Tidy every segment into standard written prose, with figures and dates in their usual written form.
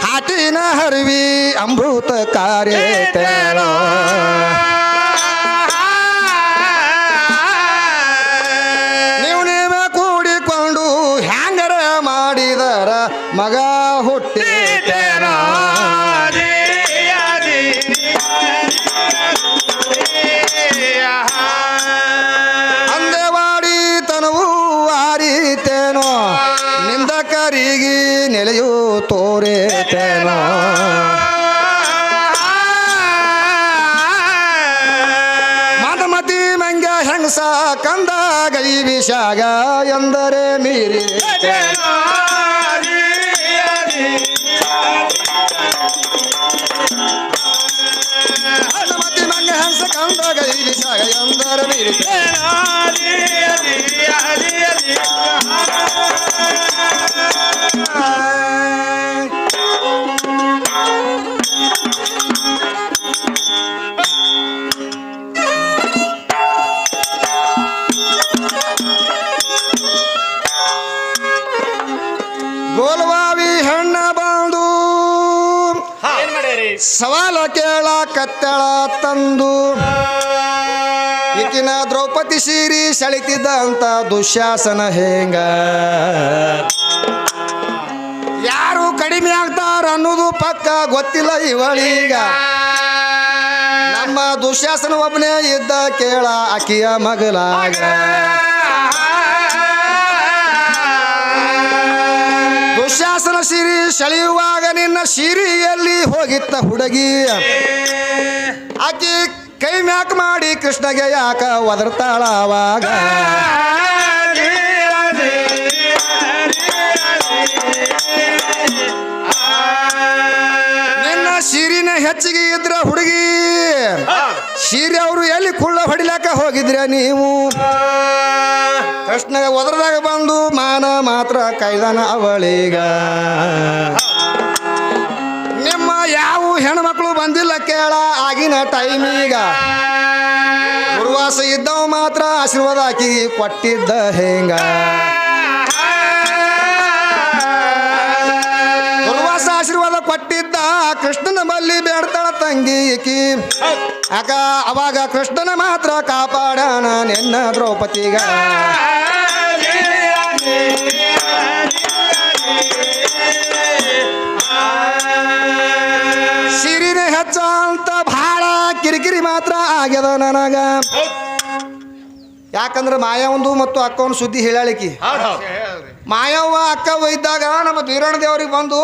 ಹಾಟಿನ ಹರಿವಿ ಅಮೃತ ಕಾರ್ಯೇತೇನೋ ನೀವು ಕೂಡಿಕೊಂಡು ಹ್ಯಾಂಗರ ಮಾಡಿದರ ಮಗ ಹುಟ್ಟಿತೇನೋ ಅಂದೆವಾಡಿ ತನವು ಆರಿತೇನೋ ನಿಂದಕರಿಗೆ ನೆಲೆಯು ತೋರೇತೇನೋ ಮದಮತಿ ಮಂಗ ಹೆಂಗಸ ಕಂದ ಗೈ ವಿಷಾಗ ಎಂದರೆ ಮೀರಿ ಮದಮತಿ ಮಂಗ ಹೆಂಗಸ ಕಂದ ಗೈ ವಿಷಾಗ ಎಂದರೆ ಮೀರಿ ಗೋಲ್ವಾವಿ ಹೆಣ್ಣ ಬಂದು ಸವಾಲ ಕೇಳ ಕತ್ತಳ ತಂದು ಈಕಿನ ದ್ರೌಪದಿ ಸೀರಿ ಸೆಳಿತಿದ್ದ ಅಂತ ದುಶ್ಯಾಸನ ಹೇಂಗ ಯಾರು ಕಡಿಮೆ ಆಗ್ತಾರ ಅನ್ನೋದು ಪಕ್ಕ ಗೊತ್ತಿಲ್ಲ ಇವಳೀಗ ನಮ್ಮ ದುಶ್ಯಾಸನ ಒಬ್ಬನೇ ಇದ್ದ ಕೇಳ ಆಕಿಯ ಮಗಲಾಗ ದುಶ್ಯಾಸನ ಸಿರಿ ಸೆಳೆಯುವಾಗ ನಿನ್ನ ಸಿರಿಯಲ್ಲಿ ಹೋಗಿತ್ತ ಹುಡುಗಿ ಆಕಿ ಕೈ ಮ್ಯಾಕ್ ಮಾಡಿ ಕೃಷ್ಣಗೆ ಯಾಕ ಒದರ್ತಾಳ ಅವಾಗ ನಿನ್ನ ಸಿರಿನ ಹೆಚ್ಚಿಗೆ ಇದ್ರ ಹುಡುಗಿ ಸೀರೆ ಅವರು ಎಲ್ಲಿ ಕುಳ್ಳ ಹೊಡಿಲಾಕ ಹೋಗಿದ್ರ ನೀವು ಕೃಷ್ಣಗೆ ಒದರದಾಗ ಬಂದು ಮಾನ ಮಾತ್ರ ಕೈದಾನ ಅವಳೀಗ ನಿಮ್ಮ ಯಾವ ಹೆಣ್ಮಕ್ಳು ಬಂದಿಲ್ಲ ಕೇಳ ಆಗಿನ ಟೈಮೀಗ ಗುರುವಾಸ ಇದ್ದವ ಮಾತ್ರ ಆಶೀರ್ವಾದ ಹಾಕಿ ಕೊಟ್ಟಿದ್ದ ಹೇಂಗ ಗುರುವಾಸ ಆಶೀರ್ವಾದ ಕೊಟ್ಟಿದ್ದ ಕೃಷ್ಣನ ಬಲ್ಲಿ ಬೇಡ್ತಾಳ ತಂಗಿ ಈಕಿ ಆಗ ಅವಾಗ ಕೃಷ್ಣನ ಮಾತ್ರ ಕಾಪಾಡಾನ ನಿನ್ನ ದ್ರೌಪದಿಗ ಸಿರಿನ ಹೆಚ್ಚ ಅಂತ ಬಹಳ ಕಿರಿಕಿರಿ ಮಾತ್ರ ಆಗ್ಯದ ನನಗ ಯಾಕಂದ್ರೆ ಮಾಯವಂದು ಮತ್ತು ಅಕ್ಕವನ ಸುದ್ದಿ ಹೇಳಲಿಕ್ಕೆ ಮಾಯವ್ವ ಅಕ್ಕವ್ವ ಇದ್ದಾಗ ನಮ್ಮ ಬೀರಣ್ಣ ದೇವ್ರಿಗೆ ಬಂದು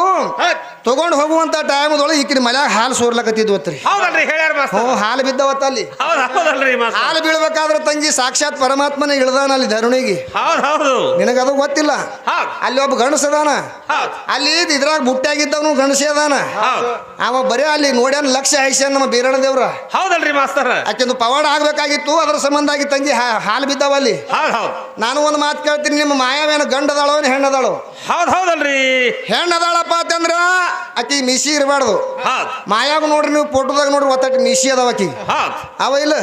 ತಗೊಂಡು ಹೋಗುವಂತ ಟೈಮ್ದೊಳಗೆ ಈಕಿನ ಮಲ್ಯಾಗ ಹಾಲು ಸೋರ್ಲಕತ್ತಿದ್ವತ್ರಿ ಹಾಲು ಬಿದ್ದವತ್ತ ಅಲ್ಲಿ ಹಾಲು ಬೀಳ್ಬೇಕಾದ್ರೆ ತಂಗಿ ಸಾಕ್ಷಾತ್ ಪರಮಾತ್ಮನ ಇಳ್ದಾನ ಅಲ್ಲಿ ಧರುಣಿಗೆ ನಿನಗದು ಗೊತ್ತಿಲ್ಲ ಅಲ್ಲಿ ಒಬ್ಬ ಗಣಸ ಅದಾನ ಅಲ್ಲಿ ಇದ್ರಾಗ ಬುಟ್ಟಾಗಿದ್ದವನು ಗಣಸಿ ಅದಾನ ಅವ ಬರೀ ಅಲ್ಲಿ ನೋಡ್ಯಾನ ಲಕ್ಷ ಆಯ್ಸ್ಯಾನ ನಮ್ಮ ಬೀರಣ್ಣ ದೇವ್ರ ಹೌದಲ್ರಿ ಮಾಸ್ತರ್ ಆಕೆಂದು ಪವಾಡ ಆಗ್ಬೇಕಾಗಿತ್ತು ಅದ್ರ ಸಂಬಂಧ ಆಗಿ ತಂಗಿ ಹಾಲು ಬಿದ್ದಾವ ಅಲ್ಲಿ ನಾನು ಒಂದು ಮಾತು ಕೇಳ್ತೀನಿ ನಿಮ್ಮ ಮಾಯವೇನು ಗಂಡದಾಳೋ ಹೆಣ್ಣದಾಳು ಹೌದಲ್ರಿ ಹೆಣ್ಣದಾಳಪ್ಪ ಅಂತಂದ್ರ ಆಕಿ ಮಿಸಿ ಇರಬಾರ್ದು ಮಾಯಾಗ ನೋಡ್ರಿ ನೀವು ಫೋಟೋದಾಗ ನೋಡ್ರಿ ಒತ್ತಟ್ಟು ಮಿಸಿ ಅದಾವ ಆಕಿ ಅವ ಇಲ್ಲ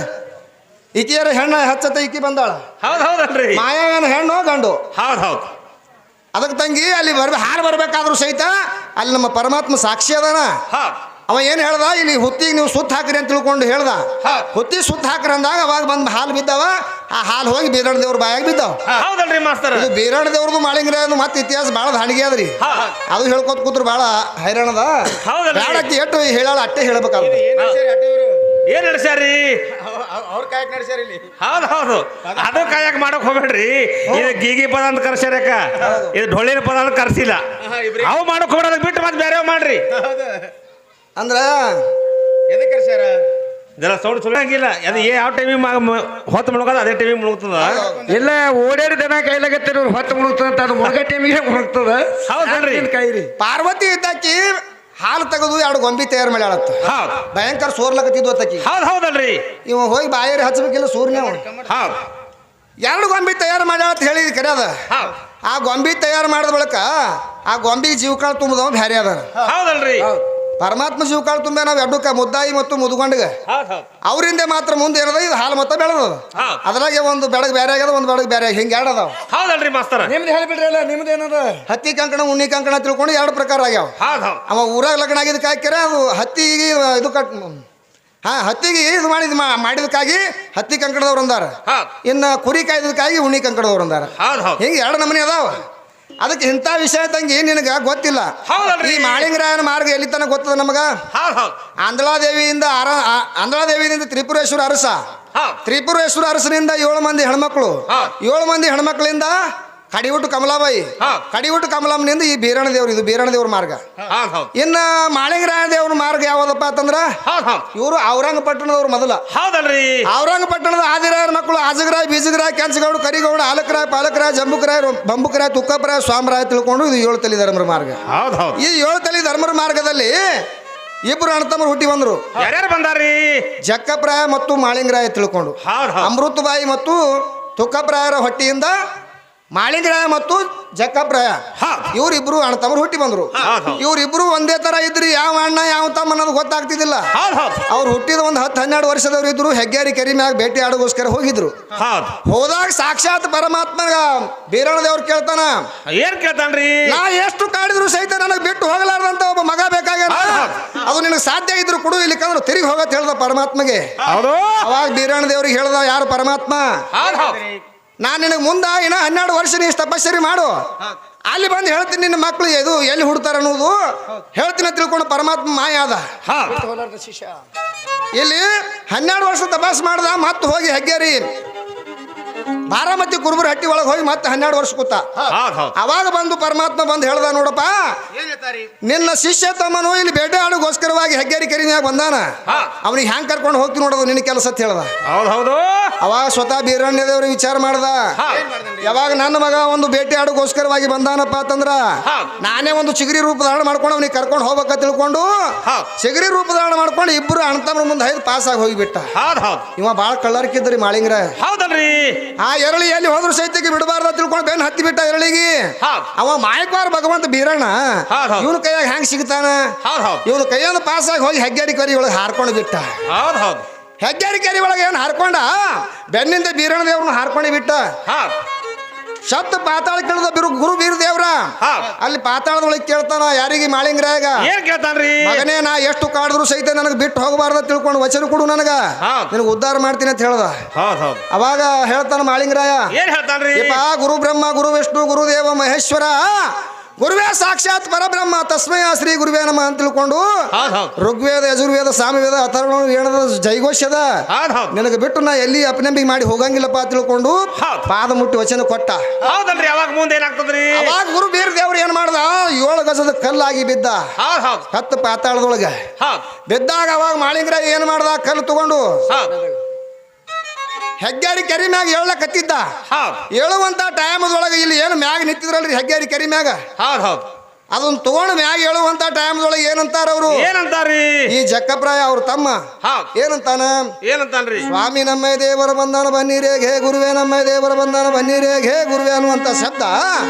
ಈಕಿಯರ ಹೆಣ್ಣ ಹಚ್ಚತ ಈಕಿ ಬಂದಾಳ ಹೌದಲ್ರಿ ಮಾಯಾವೇನು ಹೆಣ್ಣು ಗಂಡು ಹೌದು ಅದಕ್ಕೆ ತಂಗಿ ಅಲ್ಲಿ ಹಾಲು ಬರ್ಬೇಕಾದ್ರೂ ಸಹಿತ ಅಲ್ಲಿ ನಮ್ಮ ಪರಮಾತ್ಮ ಸಾಕ್ಷಿ ಅದಾನ ಅವ ಏನು ಹೇಳ್ದ ಇಲ್ಲಿ ಹುತ್ತಿಗೆ ನೀವು ಸುತ್ತ ಹಾಕ್ರಿ ಅಂತ ತಿಳ್ಕೊಂಡು ಹೇಳ್ದ ಹುತ್ತಿ ಸುತ್ತ ಹಾಕ್ರಿ ಅಂದಾಗ ಅವಾಗ ಬಂದು ಹಾಲು ಬಿದ್ದಾವ ಆ ಹಾಲು ಹೋಗಿ ಬೀರಣ್ಣ ದೇವ್ರ ಬಾಯಾಗ ಬಿದ್ದಾವ ಹೌದಲ್ರಿ ಮಾಸ್ತರ್ ಇದು ಬೀರಣ್ಣ ದೇವ್ರದು ಮಾಳಿಂಗ್ರ ಮತ್ತೆ ಇತಿಹಾಸ ಭಾಳ ದಾಣಿಗೆ ಅದ್ರಿ ಅದು ಹೇಳ್ಕೊತ ಕೂತ್ರು ಭಾಳ ಹೈರಾಣದ ಬ್ಯಾಡಕ್ಕೆ ಎಷ್ಟು ಹೇಳಾಳ ಅಟ್ಟೆ ಹೇಳ್ಬೇಕಾದ್ರೆ ಏನ್ ನಡೆಸ್ಯಾರಿ ಅವ್ರ ಕಾಯಕ್ ನಡೆಸ್ಯಾರ ಇಲ್ಲಿ ಹೌದು ಅದು ಕಾಯಕ್ ಮಾಡಕ್ ಹೋಗ್ಬೇಡ್ರಿ ಇದು ಗೀಗಿ ಪದ ಅಂತ ಕರ್ಸ್ಯಾರಕ್ಕ ಇದು ಡೊಳ್ಳಿನ ಪದ ಅಂತ ಕರ್ಸಿಲ್ಲ ಅವು ಮಾಡಕ್ ಹೋಗ್ಬೇಡ ಬಿಟ್ಟು ಮತ್ತೆ ಬೇರೆ ಮಾಡ್ರಿ ಅಂದ್ರ ಎದಕ್ಕೆ ಕರ್ಸ್ಯಾರ ಜರ ಸೌಂಡ್ ಸುಳ್ಳಂಗಿಲ್ಲ ಅದು ಯಾವ ಟೈಮಿಗೆ ಹೊತ್ತು ಮುಳುಗೋದು ಅದೇ ಟೈಮಿಗೆ ಮುಳುಗ್ತದ ಇಲ್ಲ ಓಡಾಡಿ ದನ ಕೈಲಾಗತ್ತಿರ ಹೊತ್ತು ಮುಳುಗ್ತದ ಅದು ಮುಳುಗ ಟೈಮಿಗೆ ಮುಳುಗ್ತದ ಹೌದಲ್ರಿ ಕೈರಿ ಪಾರ್ವತಿ ಇದ್ದಾಕಿ ಹಾಲು ತೆಗೆದು ಎರಡು ಗೊಂಬಿ ತಯಾರು ಮಾಡ್ಯಾಳತ್ತ ಭಯಂಕರ ಸೋರ್ಲಕತ್ತಿದ್ವು ಅತ್ತಕಿ ಹೌದಲ್ರಿ ಇವ ಹೋಗಿ ಬಾಯರಿ ಹಚ್ಚಬೇಕಿಲ್ಲ ಸೂರ್ಯ ಎರಡು ಗೊಂಬಿ ತಯಾರು ಮಾಡ್ಯಾಳ ಅಂತ ಹೇಳಿದ್ ಕರೆ ಅದ ಆ ಗೊಂಬಿ ತಯಾರು ಮಾಡಿದ ಬಳಿಕ ಆ ಗೊಂಬಿ ಜೀವಕಾಳ ತುಂಬದವ ಬ್ಯಾರೆ ಅದ ಹೌದಲ್ರಿ ಪರಮಾತ್ಮ ಶಿವಕಾಳು ತುಂಬೆ ನಾವು ಎಡ್ಡುಕ ಮುದ್ದಾಯಿ ಮತ್ತು ಮುದುಗೊಂಡಿಗೆ ಹೌದ್ ಹೌದ್ ಅವರಿಂದ ಮಾತ್ರ ಮುಂದೆ ಏನದ ಇದು ಹಾಲು ಮತ್ತ ಬೆಳೆದ ಅದ್ರಾಗೆ ಒಂದು ಬೆಳಗ್ಗೆ ಬೇರೆ ಆಗ್ಯದ ಒಂದು ಬೆಳಗ್ಗೆ ಬೇರೆ ಹಿಂಗೆ ಎರಡು ಅದಾವ ಹೌದಲ್ರಿ ಮಾಸ್ತರ ನಿಮ್ದು ಹೇಳಿಬಿಡ್ರಿ ಅಲ್ಲ ನಿಮ್ದು ಏನದ ಹತ್ತಿ ಕಂಕಣ ಉಣ್ಣಿ ಕಂಕಣ ತಿಳ್ಕೊಂಡು ಎರಡು ಪ್ರಕಾರ ಆಗ್ಯಾವ ಹೌದ್ ಹೌದ್ ಅವ ಊರಾಗ ಲಗ್ನ ಆಗಿದ್ದಕ್ಕೆ ಹಾಕ್ಯಾರ ಅದು ಹತ್ತಿಗೆ ಇದು ಕಟ್ ಹತ್ತಿಗೆ ಇದು ಮಾಡಿದಕ್ಕಾಗಿ ಹತ್ತಿ ಕಂಕಣದವ್ರು ಅಂದಾರ ಹೌದ್ ಇನ್ನು ಕುರಿ ಕಾಯ್ದಕ್ಕಾಗಿ ಉಣ್ಣಿ ಕಂಕಣದವ್ರು ಅಂದಾರ ಹೌದ್ ಹೌದ್ ಹಿಂಗೆ ಎರಡು ನಮೂನಿ ಅದಾವ ಅದಕ್ಕೆ ಇಂಥ ವಿಷಯ ತಂಗಿ ನಿನಗೆ ಗೊತ್ತಿಲ್ಲ ಹೌದಲ್ರಿ ಈ ಮಾಳಿಂಗರಾಯನ ಮಾರ್ಗ ಎಲ್ಲಿ ತನಕ ಗೊತ್ತದ ನಮಗ ಹೌದ್ ಹೌದ್ ಅಂದಳಾದೇವಿಯಿಂದ ತ್ರಿಪುರೇಶ್ವರ ಅರಸ ಹೌದ್ ತ್ರಿಪುರೇಶ್ವರ ಅರಸನಿಂದ 7 ಮಂದಿ ಹೆಣ್ಮಕ್ಳು 7 ಮಂದಿ ಹೆಣ್ಮಕ್ಳಿಂದ ಕಡಿವುಟ್ಟು ಕಮಲಾಬಾಯಿ ಕಡಿವುಟ್ಟು ಕಮಲಮ್ಮನಿಂದ ಈ ಬೀರಣ ದೇವ್ರು ಇದು ಬೀರಣ ದೇವ್ರ ಮಾರ್ಗ ಹೌದ್ ಹೌದ್ ಇನ್ನ ಮಾಳಿಂಗರಾಯ ದೇವ್ರ ಮಾರ್ಗ ಯಾವ್ದಪ್ಪ ಅಂತಂದ್ರ ಹೌದ್ ಹೌದ್ ಇವರು ಔರಂಗಪಟ್ಟಣದವ್ರು ಮೊದಲ ಹೌದಲ್ರಿ ಔರಂಗಪಟ್ಟಣದ ಆದಿರಾಯರ ಮಕ್ಕಳು ಆಜಗರಾಯ ಬೀಜಗರಾಯ ಕೆಂಚಗೌಡ ಕರಿಗೌಡ ಆಲಕರಾಯ ಪಾಲಕರಾಯ ಜಂಬುಕರಾಯ ಬಂಬುಕರಾಯ ತುಕ್ಕಪರಾಯ ಸ್ವಾಮರಾಯ ತಿಳ್ಕೊಂಡು ಇದು 7 ತಲೆ ಧರ್ಮರ ಮಾರ್ಗ ಹೌದ್ ಹೌದ್ ಈ 7 ತಲೆ ಧರ್ಮರ ಮಾರ್ಗದಲ್ಲಿ ಇಬ್ರು ಅಣ್ಣತಮ್ಮರು ಹುಟ್ಟಿ ಬಂದ್ರು ಯಾರ್ಯಾರು ಬಂದಾರ್ರಿ ಜಕ್ಕಪ್ರಾಯ ಮತ್ತು ಮಾಳಿಂಗರಾಯ ತಿಳ್ಕೊಂಡು ಹೌದ್ ಹೌದ್ ಅಮೃತಬಾಯಿ ಮತ್ತು ತುಕ್ಕಪ್ರಾಯರ ಹೊಟ್ಟಿಯಿಂದ ಮಾಳಿಂಗರಾಯ ಮತ್ತು ಜಕ್ಕಪ್ರಾಯ ಇವರಿಬ್ರು ಅಣ್ಣತಮ್ಮರು ಹುಟ್ಟಿ ಬಂದ್ರು ಇವರಿಬ್ರು ಒಂದೇ ತರ ಇದ್ರಿ ಯಾವ ಅಣ್ಣ ಯಾವ ತಮ್ಮ ಅನ್ನೋದು ಗೊತ್ತಾಗ್ತಿದ್ದಿಲ್ಲ ಹೌದ್ ಹೌದ್ ಅವ್ರು ಹುಟ್ಟಿದ ಒಂದು 10-12 ವರ್ಷದವ್ರು ಇದ್ರು ಹೆಗ್ಗೇರಿ ಕೆರಿ ಮ್ಯಾಗ ಭೇಟಿ ಆಡೋಗೋಸ್ಕರ ಹೋಗಿದ್ರು ಹೌದ್ ಹೋದಾಗ ಸಾಕ್ಷಾತ್ ಪರಮಾತ್ಮಗ ಬೀರಣ ದೇವ್ರು ಕೇಳ್ತಾನ ಏನ್ ಕೇಳ್ತಾನ್ರಿ ನಾ ಎಷ್ಟು ಕಾಡಿದ್ರು ಸಹಿತ ನನಗೆ ಬಿಟ್ಟು ಹೋಗಲಾರ್ದಂತ ಒಬ್ಬ ಮಗ ಬೇಕಾಗ್ಯಾನ ಅದು ನಿನಗೆ ಸಾಧ್ಯ ಇದ್ರು ಕೊಡು ಇಲ್ಲಿಕಂದ್ರೆ ತಿರುಗಿ ಹೋಗತ್ ಹೇಳ್ದ ಪರಮಾತ್ಮಗೆ ಹೌದು ಅವಾಗ ಬೀರಣ ದೇವ್ರಿಗೆ ಹೇಳ್ದ ಯಾರು ಪರಮಾತ್ಮ ಹೌದ್ ಹೌದ್ ನಾನು ನಿನಗೆ ಮುಂದೆ ಇನ್ನ 12 ವರ್ಷ ನೀ ತಪಸ್ಸರಿ ಮಾಡು ಅಲ್ಲಿ ಬಂದು ಹೇಳ್ತೀನಿ ನಿನ್ನ ಮಕ್ಕಳು ಇದು ಎಲ್ಲಿ ಹುಡ್ತಾರ ಅನ್ನೋದು ಹೇಳ್ತೀನಿ ತಿಳ್ಕೊಂಡು ಪರಮಾತ್ಮ ಮಾಯ ಆದ ಇಲ್ಲಿ 12 ವರ್ಷ ತಪಾಸ್ ಮಾಡ್ದ ಮತ್ತೆ ಹೋಗಿ ಹೆಗ್ಗೇರಿ ಬಾರಾಮತಿ ಕುರುಬರ ಹಟ್ಟಿ ಒಳಗೆ ಹೋಗಿ ಮತ್ತೆ 12 ವರ್ಷ ಕೂತ ಅವಾಗ ಬಂದು ಪರಮಾತ್ಮ ಬಂದು ಹೇಳ್ದ ನೋಡಪ್ಪ ನಿನ್ನ ಶಿಷ್ಯ ತಮ್ಮನು ಇಲ್ಲಿ ಬೇಟೆ ಆಡೋಗೋಸ್ಕರವಾಗಿ ಹೆಗ್ಗೇರಿ ಕೆರಿನ್ಯಾಗ ಬಂದಾನ ಅವನಿಗೆ ಹ್ಯಾಂಗ್ ಕರ್ಕೊಂಡು ಹೋಗ್ತೀನಿ ನೋಡೋದು ನಿನ್ನ ಕೆಲಸ ಅಂತ ಹೇಳ್ದ ಹೌದು ಅವಾಗ ಸ್ವತಃ ಬೀರಣ್ಯ ದೇವ್ರಿಗೆ ವಿಚಾರ ಮಾಡ್ದ ಯಾವಾಗ ನನ್ನ ಮಗ ಒಂದು ಬೇಟೆ ಆಡೋಗೋಸ್ಕರವಾಗಿ ಬಂದಾನಪ್ಪ ಅಂತಂದ್ರ ನಾನೇ ಒಂದು ಚಿಗರಿ ರೂಪ ಧಾರಣ ಮಾಡ್ಕೊಂಡು ಅವನಿಗೆ ಕರ್ಕೊಂಡು ಹೋಗ್ಬೇಕ ತಿಳ್ಕೊಂಡು ಚಿಗರಿ ರೂಪ ಧಾರಣ ಮಾಡ್ಕೊಂಡು ಇಬ್ರು ಅಣ್ತಮ್ಮನ ಮುಂದೆ 5 ಪಾಸ್ ಆಗಿ ಹೋಗಿಬಿಟ್ಟ ಇವ ಬಾಳ ಕಳ್ಳರ್ಕಿದ್ರಿ ಮಾಳಿಂಗ್ರ ಹೌದಲ್ರಿ ಆ ಎರಳಿ ಎಲ್ಲಿ ಹೋದ್ರು ಸೈತಿಗೆ ಬಿಡಬಾರ್ದ ತಿಳ್ಕೊಂಡು ಬೆನ್ ಹತ್ತಿ ಬಿಟ್ಟ ಎರಳಿಗೆ ಅವ ಮಾಯಕವಾರ ಭಗವಂತ ಬೀರಣ್ಣ ಇವನ ಕೈಯಾಗ ಹ್ಯಾಂಗ್ ಸಿಗ್ತಾನ ಇವನು ಕೈಯಿಂದ ಪಾಸ್ ಆಗಿ ಹೋಗಿ ಹೆಗ್ಗೇರಿ ಕರಿ ಒಳಗೆ ಹಾರ್ಕೊಂಡು ಬಿಟ್ಟ ಹೆಗ್ಗೇರಿ ಕೆರಿ ಒಳಗೆ ಏನು ಹಾರ್ಕೊಂಡ ಬೆನ್ನಿಂದ ಬೀರಣ ದೇವ್ರನ್ನ ಹಾರ್ಕೊಂಡು ಬಿಟ್ಟ ಶಬ್ದ ಪಾತಾಳ ಕೇಳಿದ ಗುರು ಬೀರ ದೇವ್ರ ಅಲ್ಲಿ ಪಾತಾಳದೊಳಗೆ ಕೇಳ್ತಾನ ಯಾರಿಗೆ ಮಾಳಿಂಗ್ರಾಗ ಏನ್ ಕೇಳ್ತಾನ್ರಿ ಮಗನೇ ನಾ ಎಷ್ಟು ಕಾಡಿದ್ರು ಸಹಿತ ನನಗೆ ಬಿಟ್ಟು ಹೋಗಬಾರ್ದ ತಿಳ್ಕೊಂಡು ವಚನ ಕೊಡು ನನಗ ನಿನಗೆ ಉದ್ಧಾರ ಮಾಡ್ತೀನಿ ಅಂತ ಹೇಳ್ದ ಅವಾಗ ಹೇಳ್ತಾನ ಮಾಳಿಂಗ್ರಾಯ ಏನ್ ಹೇಳ್ತಾನ್ರಿ ಗುರು ಬ್ರಹ್ಮ ಗುರು ವಿಷ್ಣು ಗುರುದೇವ ಮಹೇಶ್ವರ ಗುರುವೇ ಸಾಕ್ಷಾತ್ ಪರಬ್ರಹ್ಮ ತಸ್ಮಯ ಶ್ರೀ ಗುರುವೇ ನಮ ಅಂತ ತಿಳ್ಕೊಂಡು ಋಗ್ವೇದ ಯಜುರ್ವೇದ ಸಾಮವೇದ ಅಥರ್ವಣ ವೇಣದ ಜೈಘೋಷದ ನಿನಗೆ ಬಿಟ್ಟು ನಾ ಎಲ್ಲಿ ಅಪನಂಬಿಕೆ ಮಾಡಿ ಹೋಗಂಗಿಲ್ಲಪ್ಪ ತಿಳ್ಕೊಂಡು ಪಾದ ಮುಟ್ಟಿ ವಚನ ಕೊಟ್ಟ ಹೌದಲ್ರಿ ಅವಾಗ ಮುಂದೆ ಏನಾಗ್ತದ್ರಿ ಅವಾಗ ಗುರು ಬೀರ್ ದೇವ್ರು ಏನ್ ಮಾಡ್ದ 7 ಗಜದ ಕಲ್ಲಾಗಿ ಬಿದ್ದ ಹತ್ತು ಪಾತಾಳದೊಳಗೆ ಬಿದ್ದಾಗ ಅವಾಗ ಮಾಳಿಂಗ್ರ ಏನ್ ಮಾಡ್ದ ಕಲ್ಲು ತಗೊಂಡು ಹೆಗ್ಗೇರಿ ಕೆರಿ ಮ್ಯಾಗ ಏಳಕತ್ತಿದ್ದ ಏಳುವಂತ ಟೈಮದೊಳಗೆ ಇಲ್ಲಿ ಏನು ಮ್ಯಾಗ ನಿಂತಿದ್ರಲ್ರಿ ಹೆಗ್ಗೇರಿ ಕೆರಿ ಮ್ಯಾಗ ಅದನ್ನ ತಗೊಂಡು ಮ್ಯಾಗ ಹೇಳುವಂತ ಟೈಮ್ದೊಳಗೆ ಏನಂತಾರ ಅವರು ಏನಂತಾರ್ರಿ ಈ ಜಕ್ಕಪ್ರಾಯ ಅವ್ರ ತಮ್ಮ ಏನಂತಾನ್ರಿ ಸ್ವಾಮಿ ನಮ್ಮ ದೇವರ ಬಂದಾನ ಬನ್ನಿರೇ ಘೇ ಗುರುವೇ ನಮ್ಮ ದೇವರ ಬಂದಾನ ಬನ್ನಿರೇ ಘೇ ಗುರುವೇ ಅನ್ನುವಂತ ಶಬ್ದ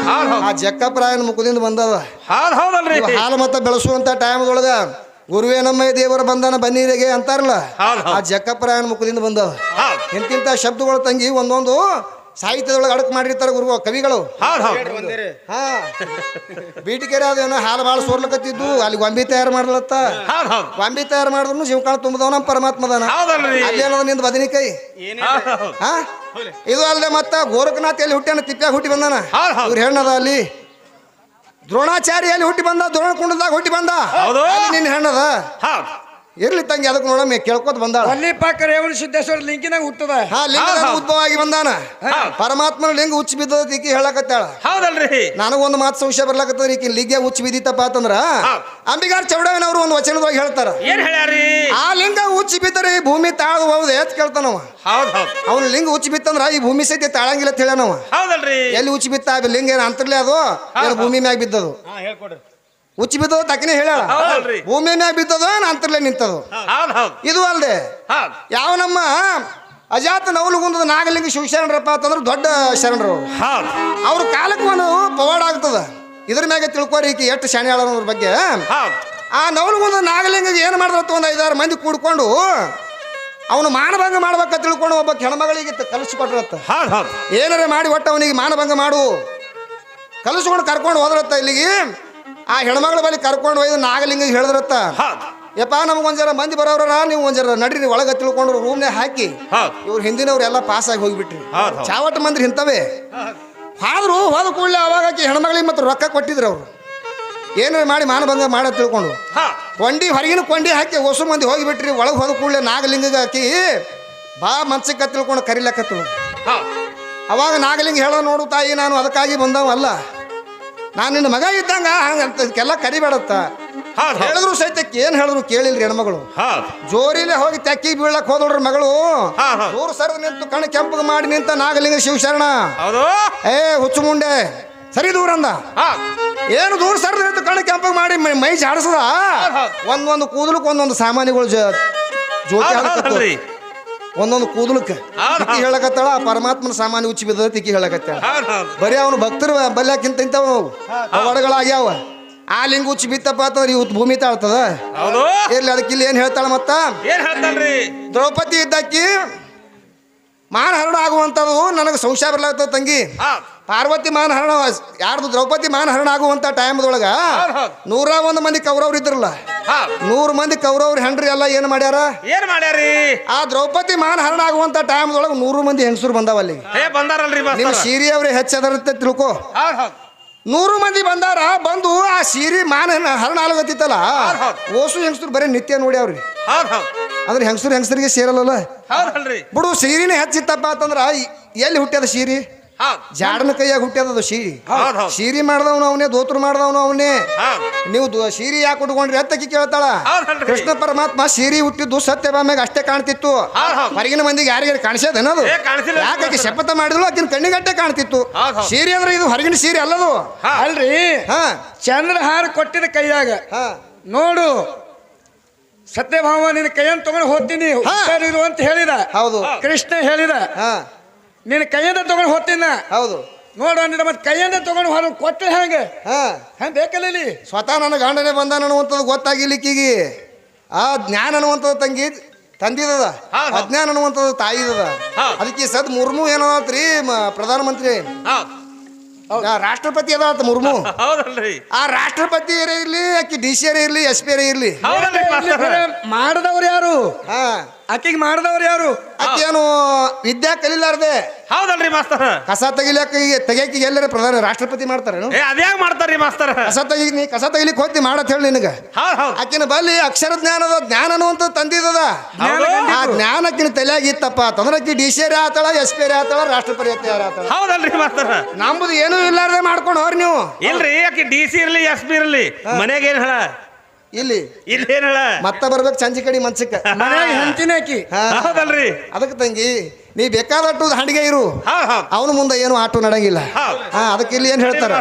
ಆ ಜಕ್ಕಪ್ರಾಯನ ಮುಖದಿಂದ ಬಂದದ ಹಾಲು ಮತ್ತ ಬೆಳೆಸುವಂತ ಟೈಮ್ದೊಳಗ ಗುರುವೇ ನಮ್ಮ ದೇವರ ಬಂದಾನ ಬನ್ನಿರೆಗೆ ಅಂತಾರಲ್ಲ ಆ ಜಕ್ಕಪ್ರಾಯನ ಮುಖದಿಂದ ಬಂದದ ಇಂತಿಂತ ಶಬ್ದಗಳು ತಂಗಿ ಒಂದೊಂದು ಸಾಹಿತ್ಯದೊಳಗೆ ಅಡಕ್ ಮಾಡಿರ್ತಾರೆ ಗುರು ಕವಿಗಳು ಬೀಟಿಕೆರೆ ಅದೇನೋ ಹಾಲು ಭಾಳ ಸೋರ್ಲಕತ್ತಿದ್ದು ಅಲ್ಲಿ ಗೊಂಬಿ ತಯಾರು ಮಾಡ್ಲತ್ತ ಗೊಂಬಿ ತಯಾರು ಮಾಡಿದ್ರು ಶಿವಕಾಳ ತುಂಬದವ ನಮ್ಮ ಪರಮಾತ್ಮದಾನ ಅಲ್ಲೇನದ ನಿಂದ ಬದನಿಕಾಯಿ ಇದು ಅಲ್ಲದೆ ಮತ್ತ ಗೋರಖನಾಥ್ ಎಲ್ಲಿ ಹುಟ್ಟ್ಯಾನ ತಿಪ್ಪ್ಯಾಗ ಹುಟ್ಟಿ ಬಂದಾನ ಇವ್ರು ಹೆಣ್ಣದ ಅಲ್ಲಿ ದ್ರೋಣಾಚಾರ್ಯಲ್ಲಿ ಹುಟ್ಟಿ ಬಂದ ದ್ರೋಣಕುಂಡದಾಗ ಹುಟ್ಟಿ ಬಂದ ನಿನ್ನ ಹೆಣ್ಣದ ಇರ್ಲಿ ತಂಗಿ ಅದಕ್ಕೆ ನೋಡಮ್ಮೆ ಕೇಳ್ಕೊತ ಬಂದಾಳ ಅಲ್ಲಿ ಪಕ್ಕ ರೇವಣ ಸಿದ್ದೇಶ್ವರ ಲಿಂಗಿನಾಗ ಹುಟ್ಟದ ಲಿಂಗದಾಗ ಉದ್ಭವ ಆಗಿ ಬಂದಾನ ಪರಮಾತ್ಮನ ಲಿಂಗ ಹುಚ್ಚ ಬಿದ್ದದ ಈಕಿ ಹೇಳಕತ್ತಾಳ ಹೌದಲ್ರಿ ನನಗೊಂದು ಮಾತು ಸಂಶಯ ಬರ್ಲಕತ್ತದ ಈಕಿ ಲಿಂಗ ಹುಚ್ಚ ಬಿದ್ದಿತ್ತಪ್ಪ ಅಂತಂದ್ರ ಅಂಬಿಗಾರ್ ಚೌಡಯ್ಯನವರು ಒಂದು ವಚನದೊಳಗೆ ಹೇಳ್ತಾರ ಏನ್ ಹೇಳ್ಯಾರಿ ಆ ಲಿಂಗ ಹುಚ್ಚ ಬಿದ್ದರೆ ಈ ಭೂಮಿ ತಾಳು ಹೋಗುದು ಎತ್ ಕೇಳ್ತಾನವ ಅವ್ನ ಲಿಂಗ ಹುಚ್ಚ ಬಿತ್ತಂದ್ರ ಈ ಭೂಮಿ ಸಹಿತ ತಾಳಂಗಿಲ್ಲ ಅಂತ ಹೇಳ್ಯಾನವ ಎಲ್ಲಿ ಹುಚ್ಚ ಬಿತ್ತ ಲಿಂಗ ಏನ್ ಅಂತರ್ಲಿ ಅದು ಭೂಮಿ ಮ್ಯಾಗ ಬಿದ್ದದು ಹುಚ್ಚಿ ಬಿದ್ದದ ತಕ್ಕನೆ ಹೇಳ ಭೂಮಿ ಮ್ಯಾಗ ಬಿದ್ದದ ಅಂತರ್ಲೆ ನಿಂತದು ಇದು ಅಲ್ದೆ ಯಾವ ನಮ್ಮ ಅಜಾತ ನವಲುಗುಂದದ ನಾಗಲಿಂಗ ಶಿವಶರಣರಪ್ಪ ಅಂತಂದ್ರೆ ದೊಡ್ಡ ಶರಣರು ಅವ್ರ ಕಾಲಕ್ಕೆ ಒಂದು ಪವಾಡ ಆಗ್ತದ ಇದ್ರ ಮ್ಯಾಗ ತಿಳ್ಕೋರಿ ಈಕಿ ಎಷ್ಟು ಶಾಣೆ ಅನ್ನೋದ್ರ ಬಗ್ಗೆ ಆ ನವಲಗುಂದ ನಾಗಲಿಂಗಗೆ ಏನು ಮಾಡಿದ್ರತ್ತ ಒಂದು 5-6 ಮಂದಿ ಕೂಡ್ಕೊಂಡು ಅವನು ಮಾನಭಂಗ ಮಾಡ್ಬೇಕ ತಿಳ್ಕೊಂಡು ಒಬ್ಬ ಹೆಣ್ಮಗಳಿಗೆ ಕಲಿಸ್ಕೊಟ್ರತ್ತ. ಹೌದು ಹೌದು ಏನಾರ ಮಾಡಿ ಒಟ್ಟು ಅವನಿಗೆ ಮಾನಭಂಗ ಮಾಡು ಕಲಿಸ್ಕೊಂಡು ಕರ್ಕೊಂಡು ಹೋದ್ರತ್ತ. ಇಲ್ಲಿಗೆ ಆ ಹೆಣ್ಮಗಳ ಬಳಿ ಕರ್ಕೊಂಡು ಒಯ್ದು ನಾಗಲಿಂಗಿಗೆ ಹೇಳಿದ್ರತ್ತ, ಹೌದು ಯಪ್ಪ ನಮಗೊಂದು ಜರ ಮಂದಿ ಬರೋರ ನೀವು ಒಂದು ಜರ ನಡ್ರಿ ಒಳಗೆ ತಿಳ್ಕೊಂಡು ರೂಮ್ನೇ ಹಾಕಿ ಹೌದು ಇವ್ರು ಹಿಂದಿನವ್ರು ಎಲ್ಲ ಪಾಸಾಗಿ ಹೋಗಿಬಿಟ್ರಿ. ಹೌದು, ಹೌದು. ಚಾವಟ್ಟು ಮಂದಿ ಇಂಥವೇ ಆದರೂ ಹೋದ ಕೂಡಲೇ ಅವಾಗ ಆಕಿ ಹೆಣ್ಮಗಳಿಗೆ ಮತ್ತು ರೊಕ್ಕ ಕೊಟ್ಟಿದ್ರು ಅವರು ಏನಾರ ಮಾಡಿ ಮಾನಭಂಗ ಮಾಡೋದು ತಿಳ್ಕೊಂಡು ಕೊಂಡಿ ಹೊರಗಿನ ಕೊಂಡಿ ಹಾಕಿ ಹೊಸ ಮಂದಿ ಹೋಗಿಬಿಟ್ರಿ. ಒಳಗೆ ಹೋದ ಕೂಡಲೇ ನಾಗಲಿಂಗಿಗೆ ಹಾಕಿ ಬಾ ಮನ್ಸಕ್ಕೆ ತಿಳ್ಕೊಂಡು ಕರಿಲಕ್ಕತ್ತು. ಅವಾಗ ನಾಗಲಿಂಗ ಹೇಳೋ ನೋಡು ತಾಯಿ ನಾನು ಅದಕ್ಕಾಗಿ ಬಂದವಲ್ಲ, ನಾನು ನಿನ್ನ ಮಗ ಇದ್ದಂಗ ಹಂಗಂತಕ್ಕೆಲ್ಲ ಕರಿಬೇಡತ್ತ ಹೇಳಿದ್ರು ಸಹಿತ ಏನು ಹೇಳಿದ್ರು ಕೇಳಿಲ್ರಿ ಹೆಣ್ಮಗಳು. ಜೋರಿಲೆ ಹೋಗಿ ತೆಕ್ಕಿ ಬೀಳಕ್ ಹೋದೋಡ್ರಿ ಮಗಳು ದೂರ ಸರಿದು ನಿಂತು ಕಣ್ಣು ಕೆಂಪಗೆ ಮಾಡಿ ನಿಂತ ನಾಗಲಿಂಗ ಶಿವಶರಣ ಏ ಹುಚ್ಚು ಮುಂಡೆ ಸರಿ ದೂರ ಅಂದ. ಏನು ದೂರ ಸರಿದು ನಿಂತು ಕಣ್ಣು ಕೆಂಪಗೆ ಮಾಡಿ ಮೈ ಜಾಡಿಸದ ಒಂದೊಂದು ಕೂದಲಕ್ಕೆ ಒಂದೊಂದು ಸಾಮಾನ್ಯಗಳು ಜೋತಿ ಹಾಕತ್ರಿ. ಒಂದೊಂದು ಕೂದಲಕ್ಕೆ ತಿಕ್ಕಿ ಹೇಳಕತ್ತಾಳ. ಆ ಪರಮಾತ್ಮನ ಸಾಮಾನ್ಯ ಉಚ್ಚಿ ಬಿದ್ದದ ತಿಕ್ಕಿ ಹೇಳಕತ್ತಾಳ. ಬರೀ ಅವನು ಭಕ್ತರು ಬಲ್ಯಾಕಿಂತ ಇಂಥವು ಅವಡಗಳಾಗ್ಯಾವ. ಆ ಲಿಂಗ ಉಚ್ಚಿ ಬಿತ್ತಪ್ಪ ಅಂತಂದ್ರೆ ಇವತ್ತು ಭೂಮಿ ತಾಳ್ತದ ಇರ್ಲಿ. ಅದಕ್ಕೆ ಇಲ್ಲಿ ಏನ್ ಹೇಳ್ತಾಳ ಮತ್ತ ದ್ರೌಪದಿ ಇದ್ದಾಕಿ ಮಾನಹರಣ ಆಗುವಂಥದ್ದು ನನಗೆ ಸಂಶಯ ಬರ್ಲಾಗ್ತದ ತಂಗಿ. ಪಾರ್ವತಿ ಮಾನಹರಣ ಯಾರ್ದು ದ್ರೌಪದಿ ಮಾನಹರಣ ಆಗುವಂತ ಟೈಮ್ದೊಳಗ 101 ಮಂದಿ ಕೌರವ್ರು ಇದ್ರಲ್ಲ, 100 ಮಂದಿ ಕೌರವ್ರು ಹೆಂಡ್ರಿ ಎಲ್ಲ ಏನ್ ಮಾಡ್ಯಾರ ಆ ದ್ರೌಪದಿ ಮಾನಹರಣ ಆಗುವಂತ ಟೈಮ್ದೊಳಗ 100 ಮಂದಿ ಹೆಂಗಸರು ಬಂದಾವಲ್ಲಿ. ನಿಮ್ ಸೀರಿ ಅವ್ರೆ ಹೆಚ್ಚದರುತ್ತೆ ತಿಳ್ಕೊ. 100 ಮಂದಿ ಬಂದಾರ. ಬಂದು ಆ ಸೀರಿ ಹರಣ ಆಲಗತ್ತಿತ್ತಲ್ಲ ಓಸು ಹೆಂಗಸರು ಬರೀ ನಿತ್ಯ ನೋಡಿ ಅವ್ರಿ. ಅಂದ್ರೆ ಹೆಂಗಸರಿಗೆ ಸೇರಲ್ಲ ಬಿಡು. ಸೀರಿನೇ ಹೆಚ್ಚಿತ್ತಪ್ಪ ಅಂತಂದ್ರ ಎಲ್ಲಿ ಹುಟ್ಟ್ಯದ ಸೀರಿ? ಜಾಡನ ಕೈಯಾಗ ಹುಟ್ಟ್ಯದದು ಸೀರಿ. ಸೀರಿ ಮಾಡ್ದವನು ಅವನೇ, ದೋತ್ರ ಮಾಡ್ದವನು ಅವನೇ. ನೀವು ಸೀರಿ ಯಾಕೆ ಉಟ್ಕೊಂಡ್ರಿ ಅತ್ತಕಿ ಕೇಳ್ತಾಳ. ಕೃಷ್ಣ ಪರಮಾತ್ಮ ಸೀರಿ ಹುಟ್ಟಿದ್ದು ಸತ್ಯಭಾಮ್ಯಾಗ ಅಷ್ಟೇ ಕಾಣ್ತಿತ್ತು. ಹೊರಗಿನ ಮಂದಿಗೆ ಯಾರಿಗಾರು ಕಾಣಿಸ್ಯದೇನದು? ಯಾಕೆ ಶಪಥ ಮಾಡಿದ್ರು ಆಕಿನ ಕಣ್ಣಿಗಟ್ಟೆ ಕಾಣ್ತಿತ್ತು. ಸೀರಿ ಅಂದ್ರೆ ಇದು ಹೊರಗಿನ ಸೀರೆ ಅಲ್ಲದು. ಅಲ್ರಿ ಚಂದ್ರಹಾರ ಕೊಟ್ಟಿದ ಕೈಯಾಗ ನೋಡು ಸತ್ಯಭಾಮ ನಿನ್ನ ಕೈಯನ್ನು ತಗೊಂಡು ಹೋಗ್ತೀನಿ ಹುಷಾರಿರು ಅಂತ ಹೇಳಿದ. ಹೌದು ಕೃಷ್ಣ ಹೇಳಿದ ನಿನ್ನ ಕೈಯಿಂದ ತಗೊಂಡು ಹೋಗ್ತೀನ. ಹೌದು ನೋಡು ಅಂದಿದ ಮತ್ತೆ ಕೈಯಿಂದ ತಗೊಂಡು ಹೊರ ಕೊಟ್ಟ ಹೆಂಗೆ ಹೆಂಗೆ ಬೇಕಲ್ಲಿ ಸ್ವತಃ ನನ್ನ ಗಂಡನೇ ಬಂದ ಅನ್ನುವಂಥದ್ದು ಗೊತ್ತಾಗಿಲಿಕ್ಕಿಗೆ ಆ ಜ್ಞಾನ ಅನ್ನುವಂಥದ್ದು ತಂಗಿ ತಂದಿದದ, ಅಜ್ಞಾನ ಅನ್ನುವಂಥದ್ದು ತಾಯಿದದ. ಅದಕ್ಕೆ ಸದ್ ಮುರ್ಮು ಏನತ್ರಿ ಪ್ರಧಾನಮಂತ್ರಿ ರಾಷ್ಟ್ರಪತಿ ಅದ ಮುರ್ಮು. ಆ ರಾಷ್ಟ್ರಪತಿ ಇರ್ಲಿ ಆಕಿ DC ಇರ್ಲಿ SP ಇರ್ಲಿ ಮಾಡಿದವ್ರು ಯಾರು? ಆಕಿಗೆ ಮಾಡಿದವ್ರು ಯಾರು? ಆಕಿ ಏನು ವಿದ್ಯಾ ಕಲಿಲಾರ್ದೆ ಹೌದಲ್ರಿ ಮಾಸ್ತರ? ಕಸ ತೆಗಿಯಕ್ಕೆ ಎಲ್ಲರ ಪ್ರಧಾನ ರಾಷ್ಟ್ರಪತಿ ಮಾಡ್ತಾರೇನು? ಅದ್ಯಾಗ ಮಾಡ್ತಾರ್ರಿ ಮಾಸ್ತರ? ಕಸ ತೆಗಿಲಿಕ್ಕೆ ಹೋಗ್ತಿ ಮಾಡತ್ ಹೇಳಿ ನಿನಗ. ಆಕಿನ ಬಲ್ಲಿ ಅಕ್ಷರ ಜ್ಞಾನದ ಜ್ಞಾನ ಅನ್ನುವಂಥದ್ದು ತಂದಿದದ. ಆ ಜ್ಞಾನ ಆಕಿನ ತಲೆಯಾಗ ಇತ್ತಪ್ಪ ಅಂತಂದ್ರೆ ಆಕಿ DC ಆತಾಳ, SP ಆತಾಳ, ರಾಷ್ಟ್ರಪತಿ ಆತಾಳ. ಹೌದಲ್ರಿ ಮಾಸ್ತರ? ನಮ್ದು ಏನೂ ಇಲ್ಲಾರ್ದೆ ಮಾಡ್ಕೊಂಡು ಹೋರಿ ನೀವು. ಇಲ್ರಿ ಆಕಿ DC ಇರ್ಲಿ SP ಇರ್ಲಿ ಮನೆಗೆ ಏನ್ ಹೇಳ ಇಲ್ಲಿ ಏನ್ ಹೇಳ ಮತ್ತ ಬರ್ಬೇಕು ಸಂಜೆ ಕಡಿ ಮನ್ಸಕ್ಕ ಮನೆಯಾಗ ಹೆಂಡತಿನೇ ಆಕಿ. ಹೌದಲ್ರಿ? ಅದಕ್ಕೆ ತಂಗಿ ನೀ ಬೇಕಾದಟ್ಟು ಹಂಡಿಗೆ ಇರು, ಅವನ ಮುಂದೆ ಏನು ಆಟೋ ನಡಂಗಿಲ್ಲ. ಅದಕ್ಕೆ ಇಲ್ಲಿ ಏನ್ ಹೇಳ್ತಾರ